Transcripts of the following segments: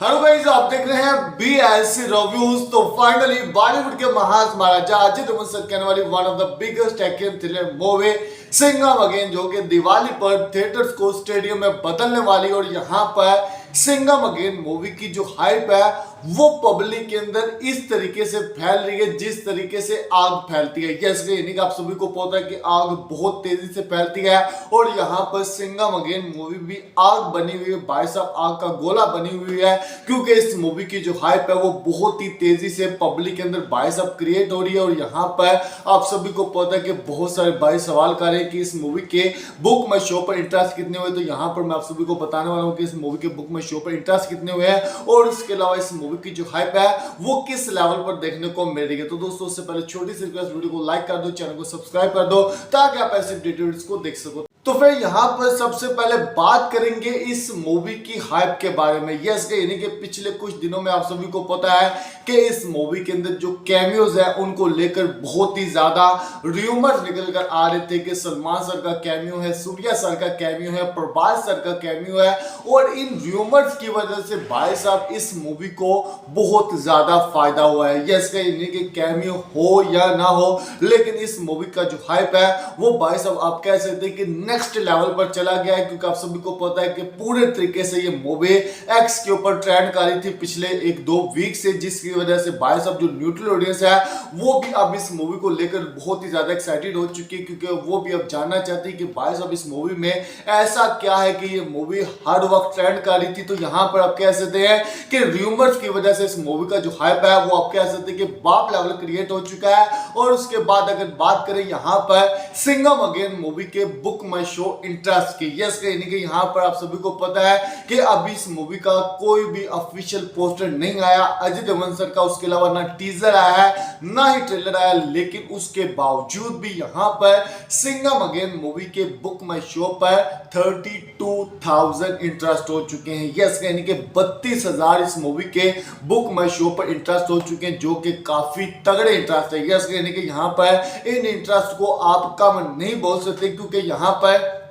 Hello guys, आप देख रहे हैं BSC रिव्यूज। तो फाइनली बॉलीवुड के महान महाराजा अजय देवगन सर कहने वाली one of the biggest action thriller movie Singham again, जो कि दिवाली पर थिएटर्स को स्टेडियम में बदलने वाली। और यहाँ पर सिंघम अगेन मूवी की जो हाइप है वो पब्लिक के अंदर इस तरीके से फैल रही है जिस तरीके से आग फैलती है। यस, यानी कि आप सभी को पता है कि आग बहुत तेजी से फैलती है और यहाँ पर सिंघम अगेन मूवी भी आग बनी हुई है भाई साहब, आग का गोला बनी हुई है, क्योंकि इस मूवी की जो हाइप है वो बहुत ही तेजी से पब्लिक के अंदर भाई साहब क्रिएट हो रही है। और यहाँ पर आप सभी को पता है कि बहुत सारे भाई सवाल कर रहे हैं कि इस मूवी के बुक माई शो पर इंटरेस्ट कितने हुए। तो यहाँ पर मैं आप सभी को बताने वाला हूँ कि इस मूवी के बुक माई शो पर इंटरेस्ट कितने हुए हैं और इसके अलावा इस मूवी की जो हाइप है वो किस लेवल पर देखने को मिल रही है। तो दोस्तों, उससे पहले छोटी सी रिक्वेस्ट, वीडियो को लाइक कर दो, चैनल को सब्सक्राइब कर दो ताकि आप ऐसे डिटेल्स को देख सको। तो फिर यहाँ पर सबसे पहले बात करेंगे इस मूवी की हाइप के बारे में। यस, यानी कि पिछले कुछ दिनों में आप सभी को पता है कि इस मूवी के अंदर जो कैमियोज है उनको लेकर बहुत ही ज्यादा रूमर्स निकल कर आ रहे थे कि सलमान सर का कैमियो है, सूर्या सर का कैमियो है, प्रभास सर का कैमियो है। और इन रूमर्स की वजह से भाई साहब इस मूवी को बहुत ज्यादा फायदा हुआ है। यस, यानी कि कैमियो हो या ना हो, लेकिन इस मूवी का जो हाइप है वो भाई साहब आप कह सकते हैं कि नेक्स्ट लेवल पर चला गया है, क्योंकि आप सभी को पता है कि पूरे तरीके से ये मूवी एक्स के ऊपर ट्रेंड कर रही थी पिछले 1-2 वीक से, जिसकी वजह से भाई साहब जो न्यूट्रल ऑडियंस है वो भी अब इस मूवी को लेकर बहुत ही ज्यादा एक्साइटेड हो चुकी है, क्योंकि वो भी अब जानना चाहती है कि भाई साहब इस मूवी में ऐसा क्या है कि ये मूवी हर वक्त ट्रेंड कर रही थी। तो यहाँ पर आप कह सकते हैं कि रूमर्स की वजह से इस मूवी का जो हाइप है वो आप कह सकते हैं कि बाप लेवल क्रिएट हो चुका है। और उसके बाद अगर बात करें यहाँ पर सिंघम अगेन मूवी के बुक माई शो इंटरेस्ट की, यस, यानी कि यहाँ पर आप सभी को पता है कि अभी इस मूवी का कोई भी ऑफिशियल पोस्टर नहीं आया अजय देवगन सर का, उसके अलावा ना टीजर आया है ना ही ट्रेलर आया, लेकिन उसके बावजूद भी यहाँ पर सिंघम अगेन मूवी के बुक माई शो पर 32,000 इंटरेस्ट हो चुके हैं। यस, यानी कि 32,000 इस मूवी के बुक माई शो पर इंटरेस्ट हो चुके हैं, जो कि काफी तगड़े इंटरेस्ट है। यस, यानी कि यहाँ पर इन इंटरेस्ट को आप कम नहीं बोल सकते, क्योंकि यहाँ पर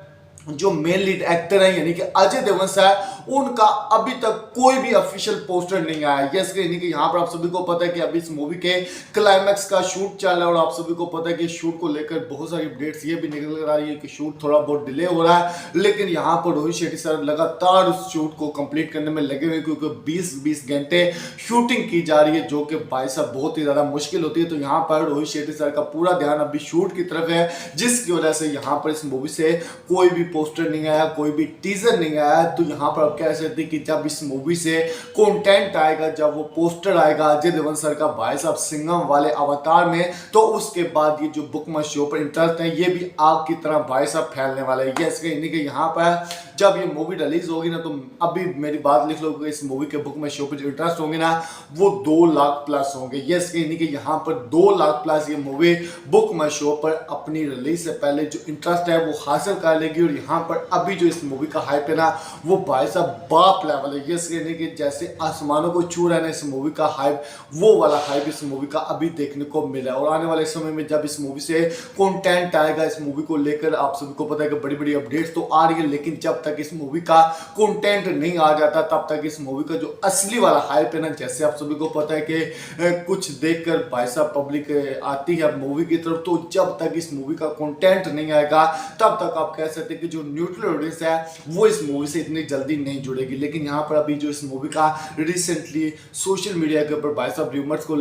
जो मेन लीड एक्टर है यानी कि अजय देवगन सर, उनका अभी तक कोई भी ऑफिशियल पोस्टर नहीं आया। यस, यानी कि यहाँ पर आप सभी को पता है कि अभी इस मूवी के क्लाइमैक्स का शूट चल रहा है और आप सभी को पता है कि शूट को लेकर बहुत सारी अपडेट्स ये भी निकल कर आ रही है कि शूट थोड़ा बहुत डिले हो रहा है, लेकिन यहाँ पर रोहित शेट्टी सर लगातार उस शूट को कंप्लीट करने में लगे हुए, क्योंकि 20-20 घंटे शूटिंग की जा रही है, जो कि भाई साहब बहुत ही ज्यादा मुश्किल होती है। तो यहाँ पर रोहित शेट्टी सर का पूरा ध्यान अभी शूट की तरफ है, जिसकी वजह से यहाँ पर इस मूवी से कोई भी पोस्टर नहीं आया, कोई भी टीजर नहीं आया। तो यहाँ पर आप कह सकते हैं कि जब इस मूवी से कंटेंट आएगा, जब वो पोस्टर आएगा अजय देवगन सर का भाई साहब सिंघम वाले अवतार में, तो उसके बाद ये जो बुक माई शो पर इंटरेस्ट है ये भी आग की तरह भाई साहब फैलने वाला है। यस, यानी कि यहाँ पर जब ये मूवी रिलीज होगी ना, तो अभी मेरी बात लिख लो कि इस मूवी के बुक माई शो पर जो इंटरेस्ट होंगे ना वो 2 लाख प्लस होंगे। यस, यानी कि यहाँ पर 2 लाख प्लस ये मूवी बुक माई शो पर अपनी रिलीज से पहले जो इंटरेस्ट है वो हासिल कर लेगी। और यहाँ पर अभी जो इस मूवी का हाइप है ना वो भाई साहब बाप लेवल है। यस, यानी कि जैसे आसमानों को छू रहा है ना इस मूवी का हाइप, वो वाला हाइप इस मूवी का अभी देखने को मिला है। और आने वाले समय में जब इस मूवी से कंटेंट आएगा इस मूवी को लेकर, आप सभी को पता है कि बड़ी बड़ी अपडेट्स तो आ रही है, लेकिन जब तक इस मूवी का कंटेंट नहीं आ जाता तब तक इस मूवी का जो असली वाला हाइप है ना, जैसे आप सभी को पता है कि कुछ देखकर भाई साहब पब्लिक आती है मूवी की तरफ, तो जब तक इस मूवी का कंटेंट नहीं आएगा तब तक आप कह सकते हैं कि जो न्यूट्रल ऑडियंस है वो इस मूवी से इतनी जल्दी नहीं जुड़ेगी। लेकिन यहाँ पर अभी जो इस मूवी का रिसेंटली सोशल मीडिया के ऊपर भाई साहब रूमर्स को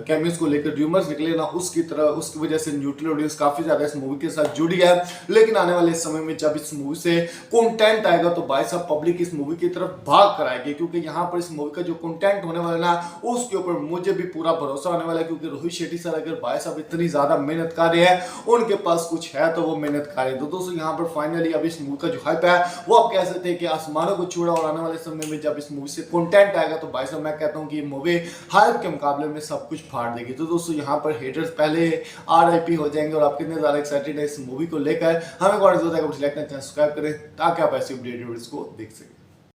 कैमियोज को लेकर रूमर्स निकले ना, उसकी वजह से न्यूट्रल ऑडियंस काफी ज्यादा इस मूवी के साथ जुड़ी है। लेकिन आने वाले समय में जब इस मूवी से कंटेंट आएगा तो भाई साहब पब्लिक इस मूवी की तरफ भाग कर आएगी, क्योंकि यहाँ पर इस मूवी का जो कंटेंट होने वाला ना उसके ऊपर मुझे भी पूरा भरोसा होने वाला है, क्योंकि रोहित शेट्टी सर अगर भाई साहब इतनी ज्यादा मेहनत कर रहे हैं, उनके पास कुछ है तो वो मेहनत कर रहे हैं। तो दोस्तों यहाँ पर फाइनली अब इस मूवी का जो हाइप है वो आप कह सकते हैं कि आसमानों को छूड़ा। और आने वाले समय में जब इस मूवी से कंटेंट आएगा तो भाई साहब मैं कहता हूं कि ये मूवी हाइप के मुकाबले में सब कुछ फाड़ देगी। तो दोस्तों यहाँ पर हेटर्स पहले RIP हो जाएंगे। और आप कितने ज्यादा एक्साइटेड है इस मूवी को लेकर, हमें सब्सक्राइब करें ताकि आप ऐसी अपडेट को देख सकें।